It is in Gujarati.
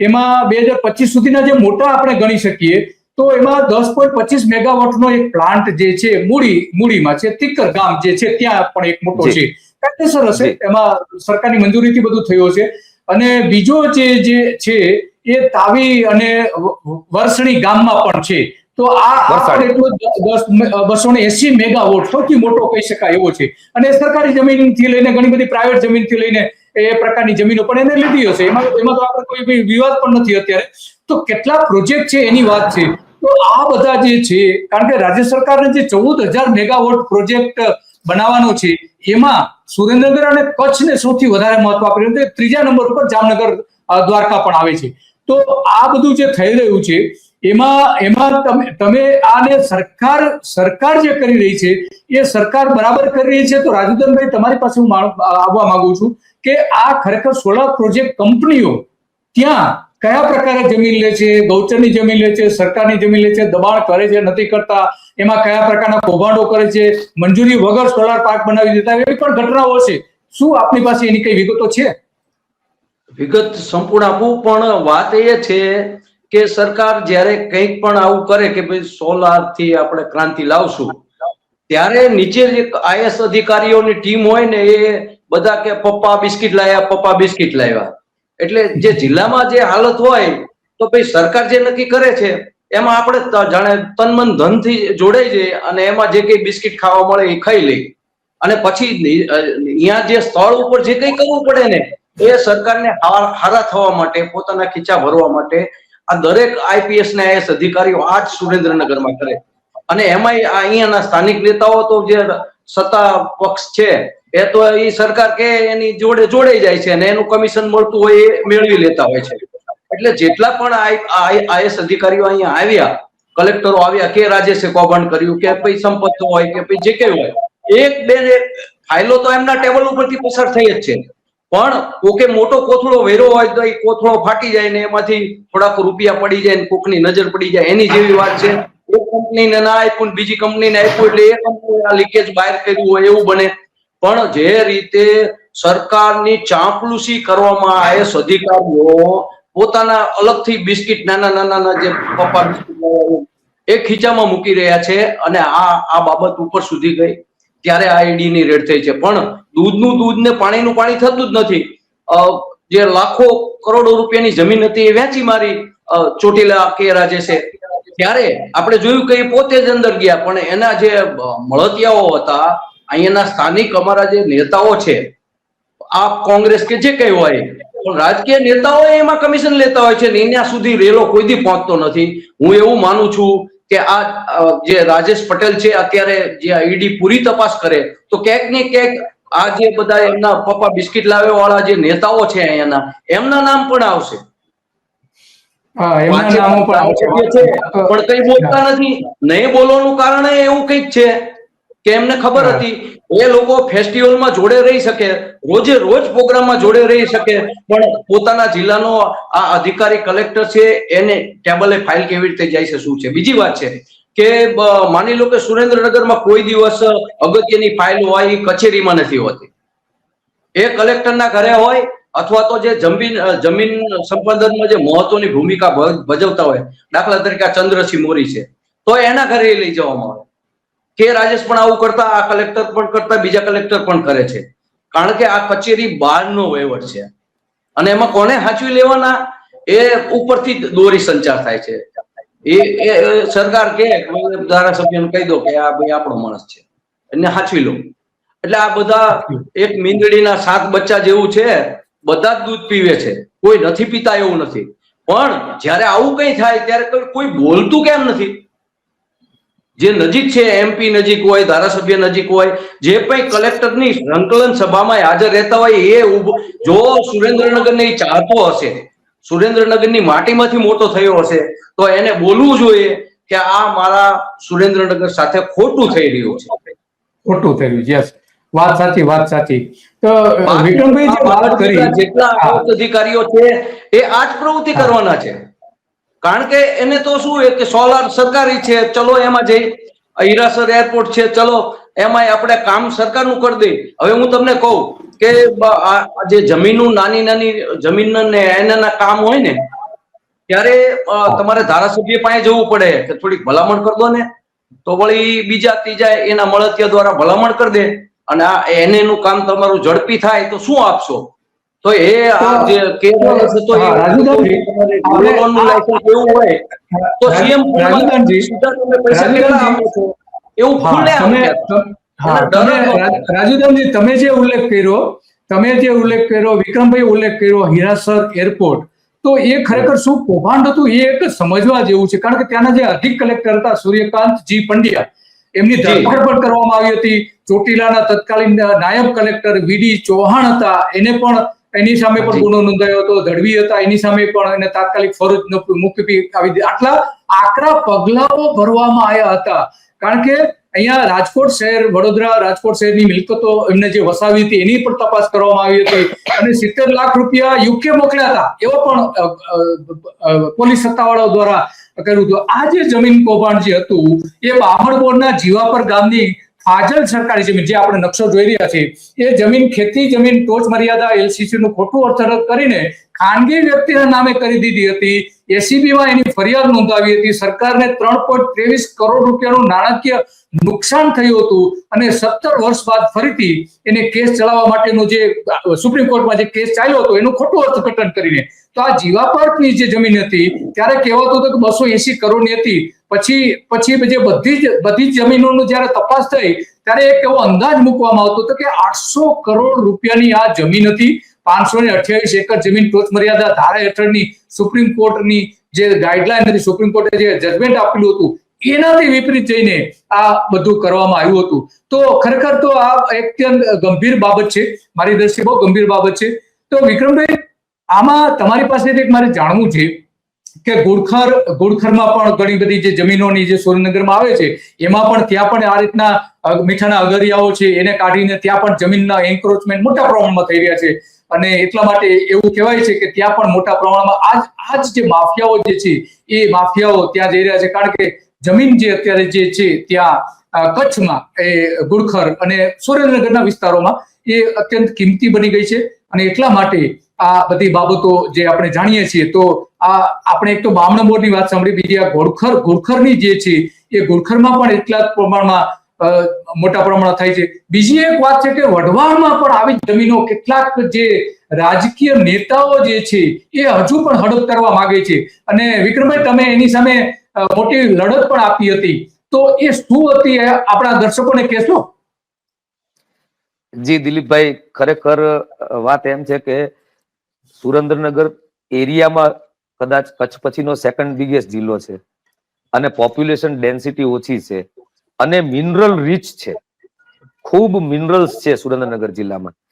એમાં 2025 સુધીના જે મોટા આપણે ગણી શકીએ તો એમાં 10.25 મેગાવોટનો એક પ્લાન્ટ જે છે મૂડીમાં છે, તિક્કર ગામ જે છે ત્યાં પણ એક મોટો છે, કાયદેસર હશે, એમાં સરકારની મંજૂરીથી બધું થયું છે. અને બીજો જે છે એ તાવી અને વરસણી ગામમાં પણ છે. તો આ પણ એટલો 280 મેગાવોટ સૌથી મોટો કહી શકાય એવો છે. અને સરકારી જમીનથી લઈને ઘણી બધી પ્રાઇવેટ જમીનથી લઈને એ પ્રકારની જમીનો પણ એને લીધી હશે. એમાં તો આપણે કોઈ વિવાદ પણ નથી અત્યારે. તો કેટલા પ્રોજેક્ટ છે એની વાત છે. તો આ બધા જે છે, કારણ કે રાજ્ય સરકારને જે 14,000 મેગાવોટ પ્રોજેક્ટ બનાવવાનો છે એમાં સુરેન્દ્રનગર અને કચ્છને સૌથી વધારે મહત્વ આપ્યું. ત્રીજા નંબર ઉપર જામનગર દ્વારકા પણ આવે છે. તો આ બધું જે થઈ રહ્યું છે એમાં તમે આને સરકાર જે કરી રહી છે એ સરકાર બરાબર કરી રહી છે. તો રાજુદનભાઈ, તમારી પાસે હું આવવા માંગુ છું કે આ ખરેખર સોલાર પ્રોજેક્ટ કંપનીઓ ત્યાં કયા પ્રકારે જમીન લે છે, ગૌચરની જમીન લે છે, સરકારની જમીન લે છે, દબાણ કરે છે નથી કરતા, એમાં કયા પ્રકારના કૌભાંડો કરે છે, મંજૂરી વગર સોલાર પાર્ક બનાવી દેતા, એવી પણ ઘટનાઓ છે. શું આપની પાસે એની કઈ વિગતો છે? વિગત સંપૂર્ણ આપું, પણ વાત એ છે કે સરકાર જ્યારે કંઈક પણ આવું કરે કે ભાઈ સોલાર થી આપણે ક્રાંતિ લાવશું, ત્યારે નીચે એક આઈએસ અધિકારીઓની ટીમ હોય ને, એ બધા કે પપ્પા બિસ્કિટ લાવ્યા, પપ્પા બિસ્કિટ લાવ્યા. એટલે જે જિલ્લામાં જે હાલત હોય તો ભાઈ સરકાર જે નક્કી કરે છે એમાં આપણે જાણે તન મન ધનથી જોડાઈ જઈએ અને એમાં જે કઈ બિસ્કિટ ખાવા મળે એ ખાઈ લઈ. અને પછી અહીંયા જે સ્થળ ઉપર જે કઈ કરવું પડે ને એ સરકારને હારા થવા માટે, પોતાના ખીચા ભરવા માટે આ દરેક આઈપીએસ ને આઈએસ અધિકારીઓ આજ સુરેન્દ્રનગરમાં કરે. અને એમાંય અહીંયાના સ્થાનિક નેતાઓ તો જે સત્તા પક્ષ છે એ તો એ સરકાર કે એની જોડે જોડાઈ જાય છે અને એનું કમિશન મળતું હોય એ મેળવી લેતા હોય છે. એટલે જેટલા પણ આઈએસ અધિકારીઓ અહીંયા આવ્યા, કલેક્ટરો આવ્યા, કે રાજેશે કૌભાંડ કર્યું, કે ભાઈ સંપત્તિ હોય કે ભાઈ જે કઈ હોય, એક બે ફાઇલો તો એમના ટેબલ ઉપરથી પસાર થઈ જ છે. પણ કોકે મોટો કોથળો વેરો હોય તો એ કોથળો ફાટી જાય ને એમાંથી થોડાક રૂપિયા પડી જાય ને કોકની નજર પડી જાય, એની જેવી વાત છે. એક કંપનીને ના આપ્યું, બીજી કંપનીને આપ્યું, એટલે એ કંપની આ લીકેજ બહાર કર્યું હોય એવું બને. પણ જે રીતે સરકારની ચાંપલુસી કરવામાં આઈએસ અધિકારીઓ પોતાના અલગથી બિસ્કિટ નાના નાના જે પપ્પા બિસ્કિટ એ ખીચામાં મૂકી રહ્યા છે, અને આ બાબત ઉપર સુધી ગઈ ત્યારે આ ઈડી ની રેડ થઈ છે. પણ દૂધનું દૂધ ને પાણીનું પાણી થતું જ નથી. જે લાખો કરોડો રૂપિયાની જમીન હતી એ વેચી મારી ચોટીલા કે રાજેશે. ત્યારે આપણે જોયું કે એ પોતે જ અંદર ગયા, પણ એના જે મળતિયાઓ હતા, અહીંયાના સ્થાનિક અમારા જે નેતાઓ છે, આ કોંગ્રેસ કે જે કઈ હોય, પણ રાજકીય નેતાઓ એમાં કમિશન લેતા હોય છે ને એના સુધી રેલો કોઈ દી પહોંચતો નથી. હું એવું માનું છું કે આ જે રાજેશ પટેલ છે અત્યારે જે ઈડી પૂરી તપાસ કરે તો ક્યાંક ને ક્યાંક આ જે બધા એમના પપ્પા બિસ્કિટ લાવે વાળા જે નેતાઓ છે અહીંયાના, એમના નામ પણ આવશે. પણ કઈ બોલતા નથી. નહીં બોલવાનું કારણ એવું કઈક છે કે એમને ખબર હતી એ લોકો ફેસ્ટિવલમાં જોડે રહી શકે, રોજે રોજ પ્રોગ્રામમાં જોડે રહી શકે, પણ પોતાના જિલ્લાનો આ અધિકારી કલેક્ટર છે એને ટેબલે ફાઇલ કેવી રીતે જાય છે શું છે. બીજી વાત છે કે માની લો કે સુરેન્દ્રનગરમાં કોઈ દિવસ અગત્યની ફાઇલ હોય એ કચેરીમાં નથી હોતી, એ કલેક્ટરના ઘરે હોય, અથવા તો જે જમીન સંપાદનમાં જે મહત્વની ભૂમિકા ભજવતા હોય, દાખલા તરીકે ચંદ્રસિંહ મોરી છે, તો એના ઘરે લઈ જવામાં આવે. કે રાજેશ પણ આવું કરતા, આ કલેક્ટર પણ કરતા, બીજા કલેક્ટર પણ કરે છે. કારણ કે આ કચેરી બહારનો વહીવટ છે અને એમાં કોને હાંચવી લેવાના એ ઉપરથી દોરી સંચાર થાય છે. એ સરકાર કે ધારાસભ્યને કહી દો કે આ ભાઈ આપણો માણસ છે, એને હાંચવી લો. એટલે આ બધા એક મીંદડીના 7 બચ્ચા જેવું છે, બધા જ દૂધ પીવે છે, કોઈ નથી પીતા એવું નથી. પણ જયારે આવું કઈ થાય ત્યારે કોઈ બોલતું કેમ નથી? જે નજીક છે, એમપી નજીક હોય, ધારાસભ્ય નજીક હોય, જે પણ કલેક્ટરની સંકલન સભામાં હાજર રહેતા હોય, એ જો સુરેન્દ્રનગરને ચાહતો હશે, સુરેન્દ્રનગરની માટીમાંથી મોટો થયો હશે, તો એને બોલવું જોઈએ કે આ મારા સુરેન્દ્રનગર સાથે ખોટું થઈ રહ્યું છે. ખોટું થઈ રહ્યું છે. યસ, વાત સાચી, વાત સાચી. તો વિક્રમભાઈ જે વાત કરી, જેટલા અધિકારીઓ છે એ આ જ પ્રવૃત્તિ કરવાના છે. કારણ કે એને તો શું કે સોલાર સરકારી છે, ચલો એમાં જઈ, હીરાસર એરપોર્ટ છે, ચલો એમાં આપણે કામ સરકારનું કરી દઈએ. હવે હું તમને કહું કે જે જમીનનું નાની નાની જમીન ને એના કામ હોય ને, ત્યારે તમારે ધારાસભ્ય પાસે જવું પડે કે થોડીક ભલામણ કરી દો ને, તો વળી બીજા ત્રીજા એના મળતિયા દ્વારા ભલામણ કરી દે અને આ એનું કામ તમારું ઝડપી થાય તો શું આપશો? તો એ આ જે કેસ છે તો એ રાજુદાનજી, લોનનું લાયસન્સ એવું હોય તો સીએમ રાજુદાનજી, સીધા તમે પૈસા કેટલા આપો છો એવું ખુલ્લે આમ કહેતા. રાજુદાનજી, તમે જે ઉલ્લેખ કર્યો વિક્રમભાઈ ઉલ્લેખ કર્યો હીરાસર એરપોર્ટ, તો એ ખરેખર શું કૌભાંડ હતું એ એક સમજવા જેવું છે. કારણ કે ત્યાંના જે અધિક કલેક્ટર હતા સૂર્યકાંત જી પંડ્યા, એમની ધરપકડ પણ કરવામાં આવી હતી. ચોટીલાના તત્કાલીન નાયબ કલેક્ટર વીડી ચૌહાણ હતા, એને પણ એની સામે પણ ગુનો નોંધાયો હતો. દળવી હતા, એની સામે પણ એને તાત્કાલિક ફરજ મૂકવી આવી હતી. આટલા આકરા પગલાઓ ભરવામાં આવ્યા હતા. કારણ કે અહીંયા રાજકોટ શહેર, વડોદરા રાજકોટ શહેરની મિલકતો એમને જે વસાવી હતી એની પણ તપાસ કરવામાં આવી હતી અને 70 લાખ રૂપિયા યુકે મોકલ્યા હતા એવો પણ પોલીસ સત્તાવાળાઓ દ્વારા કર્યું હતું. આ જે જમીન કૌભાંડ જે હતું એ બામણબોરના જીવાપર ગામની ફાજલ સરકારી જમીન, જે આપણે નકશો જોઈ રહ્યા છીએ, એ જમીન ખેતી જમીન ટોચ મર્યાદા એલસીસી નું ખોટું અર્થઘટન કરીને ખાનગી વ્યક્તિના નામે કરી દીધી હતી. એસીબીમાં એની ફરિયાદ નોંધાવી હતી. સરકારને 3.23 કરોડ રૂપિયાનું નાણાકીય નુકસાન થયું હતું અને 17 વર્ષ બાદ ફરીથી એને કેસ ચલાવવા માટેનો જે સુપ્રીમ કોર્ટમાં જે કેસ ચાલ્યો હતો એનું ખોટું અર્થઘટન કરીને. તો આ જીવાપરની જે જમીન હતી ત્યારે કહેવાતું હતું કે 280 કરોડની હતી. પછી જે બધી જમીનોનું જયારે તપાસ થઈ ત્યારે એક એવો અંદાજ મૂકવામાં આવતો હતો કે 800 કરોડ રૂપિયાની આ જમીન હતી. 528 એકર જમીન ટોચ મર્યાદા ધારા હેઠળની સુપ્રીમ કોર્ટની જે ગાઈડલાઈન હતી, સુપ્રીમ કોર્ટે જે જજમેન્ટ આપેલું હતું એનાથી વિપરીત જઈને આ બધું કરવામાં આવ્યું હતું. તો ખરેખર તો આ અત્યંત ગંભીર બાબત છે, મારી દ્રષ્ટિએ બહુ ગંભીર બાબત છે. તો વિક્રમભાઈ, આમાં તમારી પાસેથી એક મારે જાણવું છે કે ગુડખરમાં પણ ઘણી બધી જે જમીનોની જે સુરેન્દ્રનગરમાં આવે છે એમાં પણ ત્યાં પણ આ રીતના મીઠાના અગરિયાઓ છે એને કાઢીને ત્યાં પણ જમીનના એન્ક્રોચમેન્ટ મોટા પ્રમાણમાં થઈ રહ્યા છે અને એટલા માટે એવું કહેવાય છે કે ત્યાં પણ મોટા પ્રમાણમાં આજ જે માફિયાઓ જે છે એ માફિયાઓ ત્યાં જઈ રહ્યા છે. કારણ કે જમીન જે અત્યારે જે છે ત્યાં કચ્છમાં એ ગુડખર અને સુરેન્દ્રનગરના વિસ્તારોમાં એ અત્યંત કિંમતી બની ગઈ છે અને એટલા માટે આ બધી બાબતો જે આપણે જાણીએ છીએ. તો આ આપણે એક તો બામણબોરની વાત સાંભળી, બીજી આ ગુડખરની જે છે એ ગુડખરમાં પણ એટલા જ પ્રમાણમાં મોટા પ્રમાણમાં થાય છે. બીજી એક વાત છે કે વઢવાણમાં પણ આવી જમીનો કેટલાક જે રાજકીય નેતાઓ જે છે એ હજુ પણ હડપ કરવા માંગે છે અને વિક્રમભાઈ, તમે એની સામે મોટી લડત પણ આપી હતી, તો એ શું હતી આપણા દર્શકોને કહેશો? જી દિલીપભાઈ, ખરેખર વાત એમ છે કે સુરેન્દ્રનગર એરિયામાં કદાચ કચ્છ પછીનો સેકન્ડ બિગેસ્ટ જિલ્લો છે અને પોપ્યુલેશન ડેન્સિટી ઓછી છે અને મિનરલ રીચ છે, ખૂબ મિનરલ્સ છે સુરેન્દ્રનગર જિલ્લામાં.